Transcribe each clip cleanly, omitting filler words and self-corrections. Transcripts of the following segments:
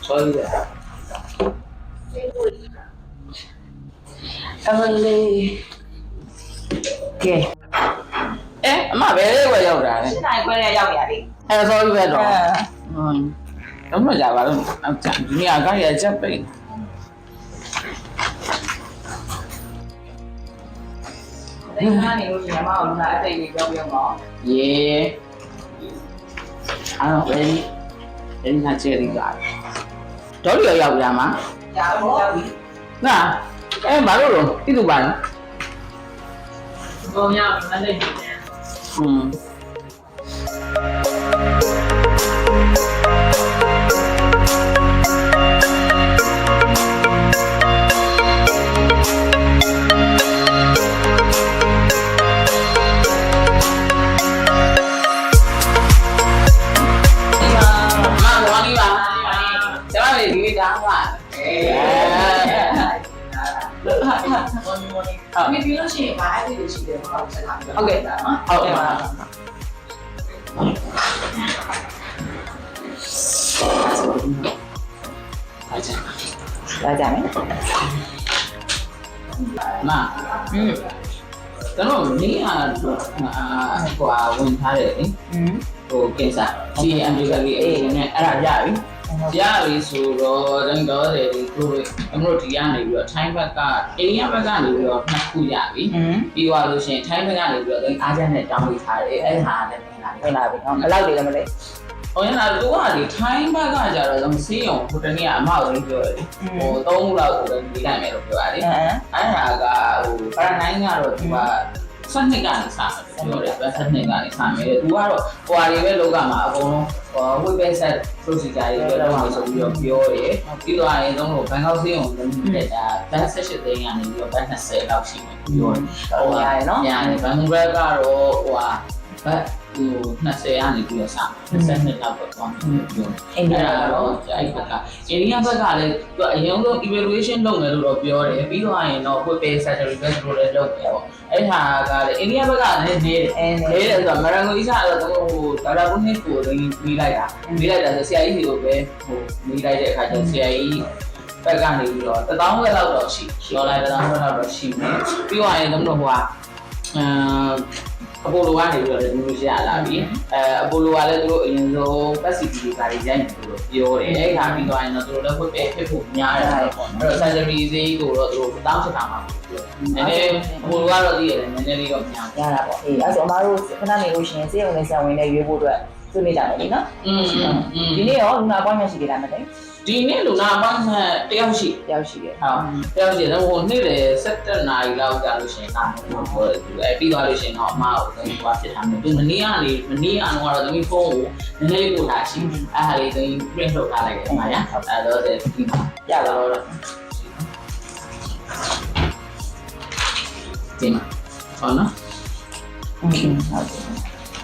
Sorry. Emily. Okay. Mà bé quay đâu rồi? Cái này quay ra đâu vậy? Em sorry bé rồi. Đúng rồi, dạ bà luôn. Em chẳng nghe cái gì chắc bị. Đây là này nhà màu luôn là đây cho nhiều ngõ. Yeah. Ano, bên nhà chơi đi lại. Tối giờ giàu già mà. Dạ bố. Nè, em bảo rồi, cái tụi bạn. Vô nhau mình lên. Mình biết nó chỉ mà ai thì chỉ được không sẽ làm được. Ok. Là chẳng. Mà. Cái nó nghĩ là quả vườn thái đấy. Ok sao? Chị em đi cái này là giải. Dạ vì số rồi đang có thể tôi em nói thì anh này vừa thay bác cả em bác cả này vừa nắp cùi dạ vì đi vào rồi sẽ thay bác cả này vừa cái ai này trong cái thái đấy ai hà này Cái nào bị không? Lâu đi làm đấy. Ôi là tôi là đi thay bác cả giờ là dòng xí ông phụ trách nhà mà rồi rồi ồ tôi là của đi làm mẹ rồi đấy ai hà cả para nãy nghe rồi và sân này cả sao rồi đấy sân này cả sao mẹ tôi rồi qua đi với lô cả mà ông với bên xe tôi chỉ cái đâu mà dùng nhiều nhiều đấy đi lại trong lúc ban đầu thì ông để là ban sẽ sự tình anh nhiều ban sẽ đọc xin nhiều Dài nó. Nhà ban ra cả rồi và nó sẽ anh nhiều sao sẽ nên là một con nhiều Em đi là đó chạy cả cái này bây giờ là cái những cái evaluation đâu này rồi nhiều đấy ví dụ này nó với bên xe rồi cái rồi đâu nhiều ấy hà cái này bây giờ này này là rồi mà đang nghĩ ra là tôi đã cũng hết của mình lại là sẽ ấy hiểu về mình lại để khai cho sẽ ấy cái này rồi tôi đóng cái lâu rồi xí rồi lại tôi đóng cái lâu rồi xí ví dụ này giống đồ hòa Apollo này rồi mình sẽ là vì Apollo là tôi rồi các sự kiện cái gì rồi nhiều đấy hà ví dụ này nó tôi đã có bé cái phụ nhà rồi surgery gì tôi đóng sẽ làm nên Apollo rồi thì nên đi gặp nhà Dạ là bỏ thì ở chỗ mà luôn cái này luôn xin sẽ ông này sao mình đây về bộ rồi tôi đi làm đấy nóဒီနေ့ရောလူနာပေါင်းများရှိကြတာမသိ ဒီနေ့လူနာပေါင်းတယောက်ရှိ တယောက်ရှိတယ် ဟုတ်တယောက်ရှိတော့ဟိုနေ့လေ17နာရီလောက်ကြာလို့ရှိရင်တာလို့ပြောတယ်သူပြီးသွားလို့ရှိရင်တော့အမကိုသူကဖြစ်ထားတယ်သူမနေ့ကတော့သူဖုန်းကိုနည်းနည်းလေးပို့ထားရှိအဲ့ဟာလေးသူ print ထုတ်ထားလိုက်တယ်မှာညာအဲ့တော့ဒီမှာရတော့ဒီမှာဟောနော်ဟုတ်တယ်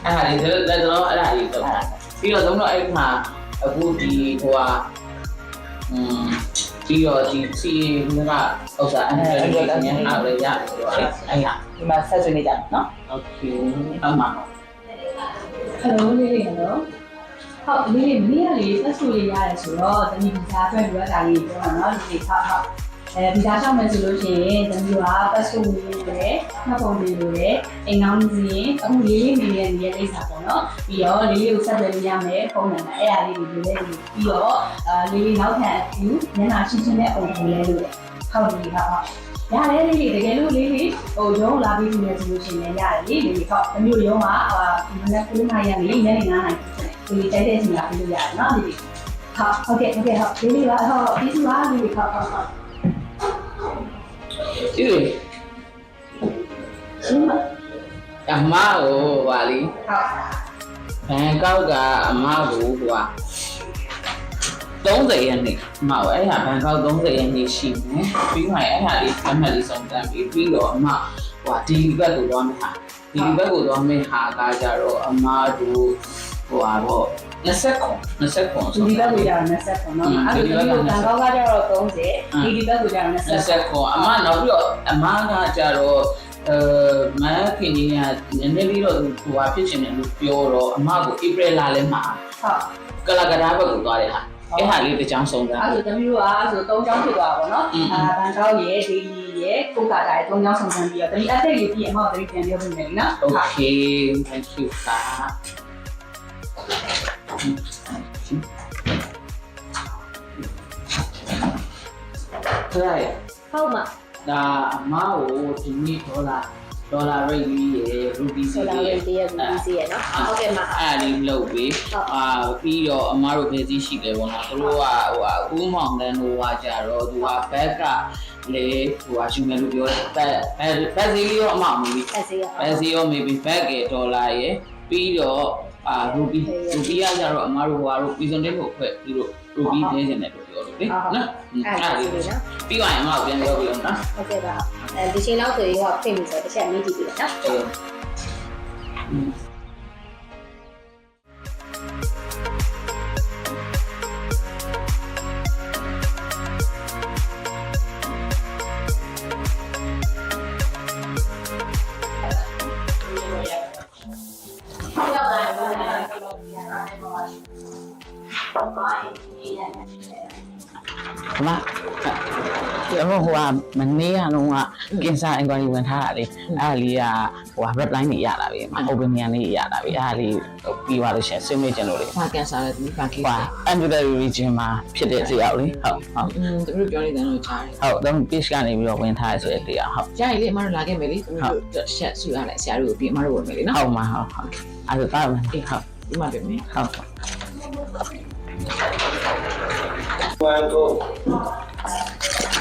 အဲ့ဟာလေးလက်တော့အဲ့ဟာလေးတော့ပြီးတော့သုံးတော့အဲ့မှာအခုဒီဟိုဟာပြီးတော့ဒီစီကဥစ္စာအဲ့ဒါလေးကိုညအားရရတယ်အဲ့ဟာ ဒီမှာဆက်ဆွေးနေကြတယ်နော် โอเคအမှန် Hello လေးလေး hello ဟုတ်လေးလေးမနေ့ကလေးသက်ဆူလေးရတယ်ဆိုတော့တမီဗီဇာအတွက်ပြောတာလေးပြောမှာနော်ဒီဟုတ်ဗီဇာရှောက်မယ်ဆိုလို့ရှိရင်တမီကသက်ဆူလေးလိုတယ်နှာပုံလေးလိုတယ်အိမ်နောင်းစီရင်အခုလေးလေးနေတဲ့နေရာလိမ့်စာပေါ့နော်ပြီးတော့လေးလေးကိုဆက်သွယ်လို့ရမယ်ဖုန်းနံပါတ်အဲ့ဒါလေးတွေလိုလဲပြီးတော့လေးလေးနောက်ထပ်အယူညနာရှင်းရှင်းတဲ့အုံကိုလဲလို့ဟုတ်ပြီဟုတ်ရတယ်လေးလေးတကယ်လို့လေးလေးဟိုရုံးလာပြီးနေဆိုလို့ရှိရင်ရတယ်လေးလေးဟုတ်တမျိုးရုံးမှာမနက်9:00နာရီညနေ9:00နာရီဒီတိုက်တဲ့အချိန်လာပြီးလို့ရတယ်နော်ဒီဟုတ်ကဲ့ဟုတ်လေးလေးပါဟုတ်ပြီးစုပါလေးလေးဟုတ်ဒီလိုရှင်းပါ အမကိုပါလီ ဟုတ် ဘန်ကောက်ကအမကိုဟိုက30ရက်နေ့အမကိုအဲ့ဟာဘန်ကောက်30ရက်နေ့ရှိမယ်ပြီးမှအဲ့ဟာလေးအမှတ်လေးစုံတန်းပြီးတော့အမဟိုဒီဘက်ကိုသွားမယ်ဟာဒီဘက်ကိုသွားမယ်ဟာကကြတော့အမတို့ဟိုဟာပေါ့29ခွန်ဒီဘက်ကိုကြတော့20ခွန်နော်အဲ့ဒီဘက်ကိုတန်ကောက်ကကြတော့30ဒီဘက်ကိုကြတော့20ခွန်အမနောက်ပြီးတော့အမကကြတော့မခင်ကြီးကနည်းနည်းလေးတော့ဟိုဟာဖြစ်ချင်တယ်လို့ပြောတော့အမကိုဧပြီလလဲမှာဟုတ်ကလကဒါဘက်ကိုသွားတယ်ဟာ အဲ့ဟာလေးတစ်ကြောင်းဆုံးတာ အဲ့ဆိုသမီးတို့ကဆို3ချောင်းဖြစ်သွားပါတော့နော်ဘန်ကောက်ရဲ့ဒေလီရဲ့ကိုကာတာရဲ့3ချောင်းဆုံးစမ်းပြီးတော့သမီးအသက်ကြီးပြီးအမောက်သမီးပြန်ပြောပြမယ်နော် Okay thank you ပါဟုတ်မှာ ဒါအမကိုဒီနေ့ဒေါ်လာရိတ်ကြီးရယ်ရူပီစီ ဆိုလာ ရ ရ ယ် ည်တည်းရူစီရဲ့နော်ဟုတ်ကဲ့မှာ အဲ့ဒါလေးလုပ်ပြီးပြီးတော့အမတို့ဘယ်စည်းရှိတယ်ပေါ့နော်သူတို့ကဦးမောင်တန်းတို့ကကြတော့သူကဘက်ကလေယူမယ်လို့ပြောတယ်ဘက်စည်းလေးရောအမမူပြီးဘက်စည်းရော maybe ဘက်ကဒေါ်လာရယ်ပြီးတော့ရူပီကကြတော့အမတို့ကတော့ပြီးစုံတဲ့ကိုဖွဲ့ပြီးတော့ရူပီသေးစင်တယ်လို့ပြောလို့လေနော်အဲ့ဒါလေးနော်ပြီးသွားရင်အမကိုပြန်ပြောပြအောင်နော် ဟုတ်ကဲ့ပါဒီချိန်လောက်ဆိုရင်ဟောဖိတ်ပြီဆိုတော့တစ်ချက်မေးကြည့်ပြီနော်အမကျွန်တော်ဟိုမနေ့ကတော့ကင်ဆာအင်ကွာရီဝင်ထားတာလေအဲ့ဒါလေးကred line နေရတာပဲအမ opinion လေးရတာပဲအဲ့ဒါလေးပြီးသွားလို့ရှိရင်ဆွေးနွေးကြလို့လေ ဘာကန်ဆာလဲဒီဘာကိစ္စ ambulatory region မှာဖြစ်တဲ့တရားလေဟုတ်သူတို့ပြောနေတယ်လို့ကြားတယ်ဟုတ်တော့ page ကနေပြီးတော့ဝင်ထားရဆိုတဲ့တရားဟုတ် ကြားရည်လေအမတို့လာခဲ့မယ်လေသူတို့ရှက်ဆူရလိုက်ဆရာတို့ကိုပြီးအမတို့ဝင်မယ်လေနော်ဟုတ်မှာဟုတ်အဲ့ဒါတော့မယ်ဟုတ်ဒီမှာပြင်မယ်ဟုတ်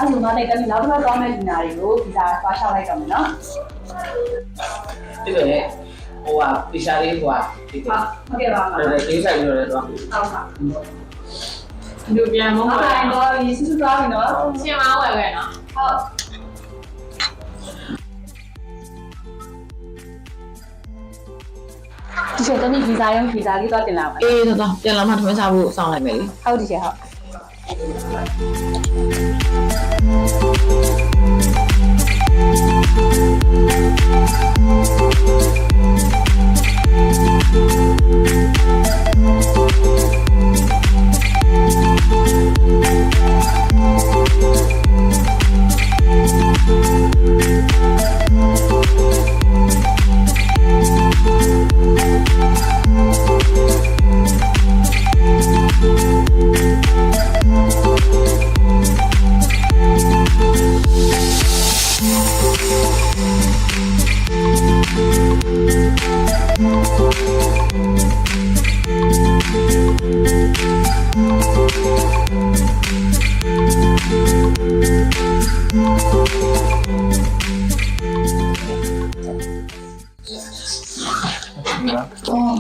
အဲ့လိုမှလည်းကနေ့နောက်တစ်ခါသွားမယ့်ဒီနာတွေကိုဒီစာသွားရှောက်လိုက်တော့မယ်နော် ဒီလိုလေပိရှာလေးဒီဟုတ်ကဲ့ပါပါဒီကိစ္စကြီးလို့လည်းတော့ဟုတ်ပါလူပြန်မဟုတ်ဟုတ်ပါတော့ဒီစစ်သွားပြီနော်ရှင်မဝယ်ပဲနော်ဟုတ်ဒီချက်တနည်းဗီဇာရောဗီဇာလေးတော့တင်လာပါအေးတော့ပြန်လာမှထမင်းစားဖို့စောင့်လိုက်မယ်လေဟုတ်ဒီချက်ဟုတ်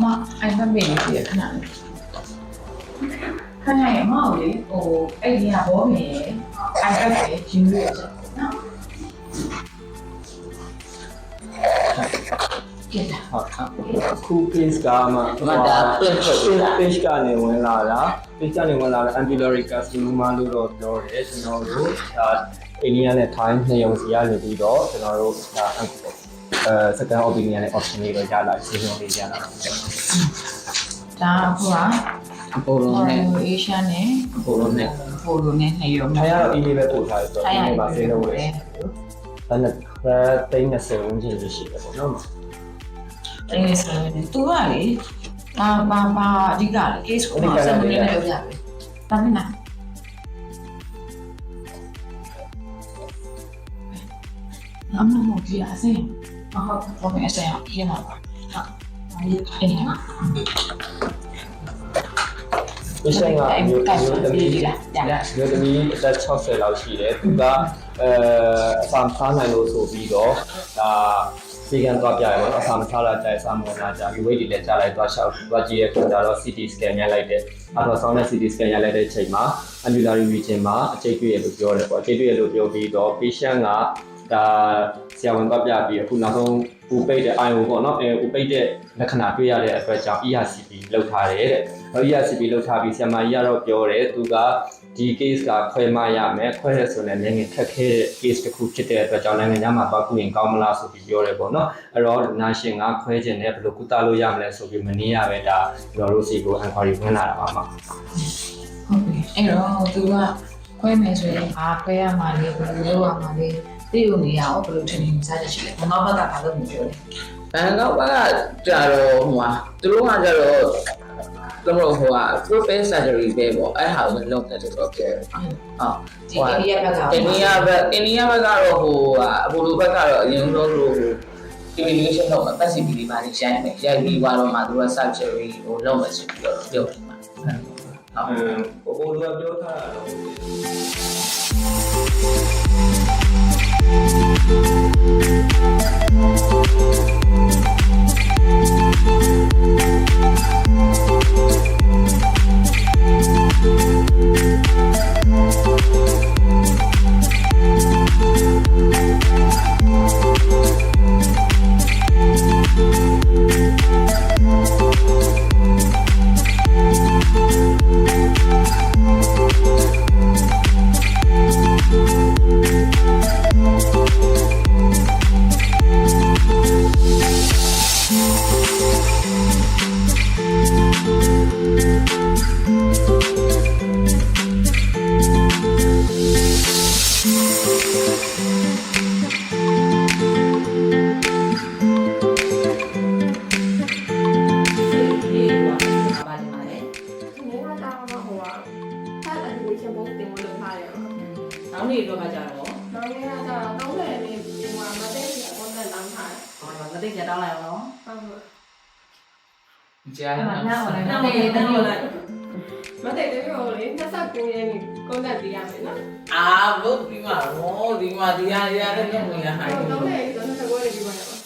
မအဲ့မမေးနေပြခဏလေးခဏရမအောင်လေအဲ့ဒီကဘောမင်းအဲ့အဲ့ပဲယူရချက်နော်ကဲဟုတ်ခု page ကမှpage ကနေဝင်လာတာ page ကနေဝင်လာတဲ့ ambulatory carcinoma လို့တော့ပြောတယ်ကျွန်တော်တို့ဒါအိန္ဒိယနဲ့ Thai နှစ်ရုံစီရနေပြီးတော့ကျွန်တော်တို့ဒါsecond opinion နဲ့ option လေးတော့ရလာရှင်းရှင်းလေးရလာတော့ဒါအပေါ်လုံးနဲ့ Asian နဲ့အပေါ်လုံးနဲ့နှစ်ရုံ Thai ကတော့ email ပဲပို့ထားတယ်ဆိုတော့ email ပါဆေးလို့ရတယ်ဒါနဲ့30ဝန်းကျင်ရှိတယ်ပေါ့နော်အဲ့ဆိုရင်သူကလေဘာအဓိကလေ case ကိုဆက်မနေနဲ့လုပ်ကြတယ်ဒါမှမဟုတ်အမှန်မဟုတ်ကြည့်အစင်းဟုတ်ဘာပဲအစင်းရမှာပါအဲ့ဒီဒီဆိုင်ကမျိုးသမီးအသက်60လောက်ရှိတယ်သူကအစာစားနိုင်လို့ဆိုပြီးတော့ဒါစီကန်သွားပြရပါတော့အစာမစားလာတဲ့အစာမဝင်လာကြဒီ weight တွေလည်းကြားလိုက်သွားရှောက်သွားကြည့်ရတဲ့အခါကျတော့ CT scan ရလိုက်တဲ့ultrasound နဲ့ CT scan ရလိုက်တဲ့အချိန်မှာ ambulatory region မှာအကျိတ်တွေ့ရလို့ပြောတယ်ပေါ့အကျိတ်တွေ့ရလို့ပြောပြီးတော့ patient ကဒါဆရာဝန်သွားပြပြီးအခုနောက်ဆုံးပူပိတ်တဲ့ IO ပေါ့နော်ပူပိတ်တဲ့လက္ခဏာတွေ့ရတဲ့အတွက်ကြောင့် ERCP လောက်ထားတယ်တဲ့ ERCP လောက်ထားပြီးဆရာမကြီးကတော့ပြောတယ်သူကဒီ case ကခွဲမရမယ်ခွဲရဆိုရင်လည်းငယ်ခက်ခဲတဲ့ case တစ်ခုဖြစ်တဲ့အတွက်ကြောင့်နိုင်ငံခြားမှာသွားကူရင်ကောင်းမလားဆိုပြီးပြောတယ်ပေါ့နော်အဲ့တော့နာရှင်ကခွဲခြင်းနဲ့ဘယ်လိုကုသလို့ရမလဲဆိုပြီးမနေ့ကပဲဒါကျွန်တော်တို့စီကို inquiry ဝင်လာတာပါမှာဟုတ်ပြီ အဲ့တော့သူကခွဲမယ်ဆိုရင်ခွဲရမှာလေဘယ်လိုလုပ်ရမှာလဲသိုံနေရအောင်ဘယ်လိုထင်နေစားရရှိလဲငါဘက်ကဘာလို့မပြောလဲ ဘန်ကောက်ကကြတော့ဟိုဟာသူတို့ကကြတော့သူတို့ဟိုဟာ profile surgery ပဲပေါ့အဲ့ဟာကိုလုပ်တယ်တော့ပြောတယ်ဟုတ် ဒီအိန္ဒိယဘက်က အိန္ဒိယဘက်ကတော့ဟိုဟာအဘူလူဘက်ကတော့အရင်ဆုံးလို့ evaluation လုပ်မှာ PCB ပါနေရိုက်မယ်ရိုက်ပြီးသွားတော့မှသူက surgery ကိုလုပ်မယ်ဆိုပြီးတော့ပြောတယ်မှာဟုတ် ပိုလူကပြောထားတာတော့နောက်နေ့တော့ကြတော့ နောက်နေ့ကတော့30နေ့ဒီမှာမသိရကွန်တက်တောင်းထားတယ် မသိကြတောင်းလိုက်အောင်နော် ဟုတ်ကဲ့ ကြား အဲ့ မှာ မှာနောက်လည်းနောက်နေ့တနည်းလိုက် မသိတယ်ပြောလေ29ရက်နေ့ကွန်တက်ပြရမယ်နော် အာဘုတ်ဒီမှာဟောဒီမှာဒီဟာရတဲ့ညနေရဟိုင်း 30ရက်နေ့တော့29ရက်နေ့ပြပါရပါ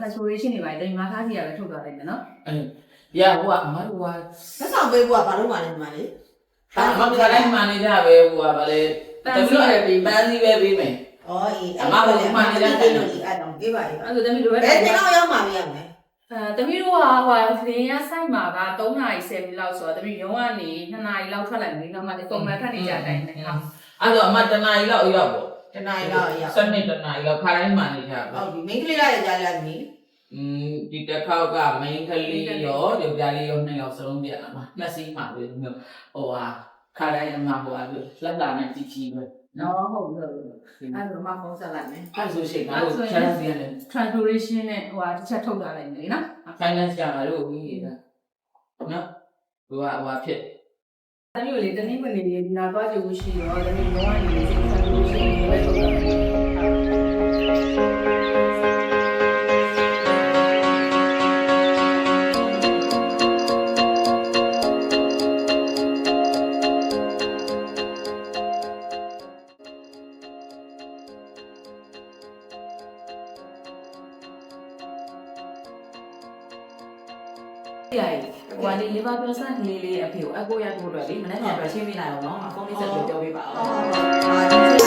transformation တွေပါတယ်ဒီမှာထားစီရပဲထုတ်သွားလိုက်မယ်နော် ရဟိုကမတို့က ဆက်ဆောင်ပေးဖို့ကဘာလို့မှလည်းဒီမှာလေ မကတိုင်းမှနေကြပဲဟိုကဗာလေတမီးလည်းပန်းစီပဲပြီးမယ် ဩအေးအဲ့ဒါလည်းမှလည်းအဲ့တော့ဒီအဲ့တော့ပေးပါလေ အဲ့ဒါသမီးတို့ပဲ ဘယ်တင်တော့ရောက်မှာမရမယ် သမီးတို့ကဟိုခရင်ရဆိုင်မှာက3နာရီ10မိနစ်လောက်ဆိုတော့သမီးရုံးကနေ2နာရီလောက်ထွက်လိုက်ပြီနောက်မှပုံမှန်ထွက်နေကြတိုင်းနဲ့ဟုတ် အဲ့တော့အမတနားရီလောက်ရောက်ပေါ့ တနားရီလောက်ရောက် စနစ်တနားရီလောက်ခါတိုင်းမှနေကြပါ ဟုတ်ပြီမိန်းကလေးလိုက်ကြလိုက်ပြီ ဒီတစ်ခေါက်က main ကလေးရောယောက်ျားလေးရော2ယောက်စလုံးပြန်လာမှာနှစ်စီးမှာပဲမျိုးဟိုဟာခါတိုင်းအမဟိုဟာလက်လာနဲ့တီချီပဲ နော်ဟုတ်ဟုတ်အဲ့ဒါမှဖုန်းဆက်လိုက်မယ် အဲ့ဆိုရှင်ငါတို့ challenge ရတယ် transformation နဲ့ဟိုဟာတစ်ချက်ထုတ်ထားလိုက်မယ်နော် finance ကြမှာလို့ပြီးရတာနော်ဟိုဟာဖြစ် သမီးတို့လေတနည်းမနေဒီနာသွားကြည့်ရှိရောသမီးလုံးဝနေစိတ် transformation တွေပဲထုတ်ထားတယ်ဟိုလေ liver percent လေးအဖေကိုအကိုရဖို့အတွက်လေမနေ့ကပြရှင်းပြလိုက်အောင်နော်ဖုန်းလေးဆက်ပြီးပြောပြပါအောင်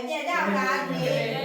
ပြန်ကြပါလားဒီ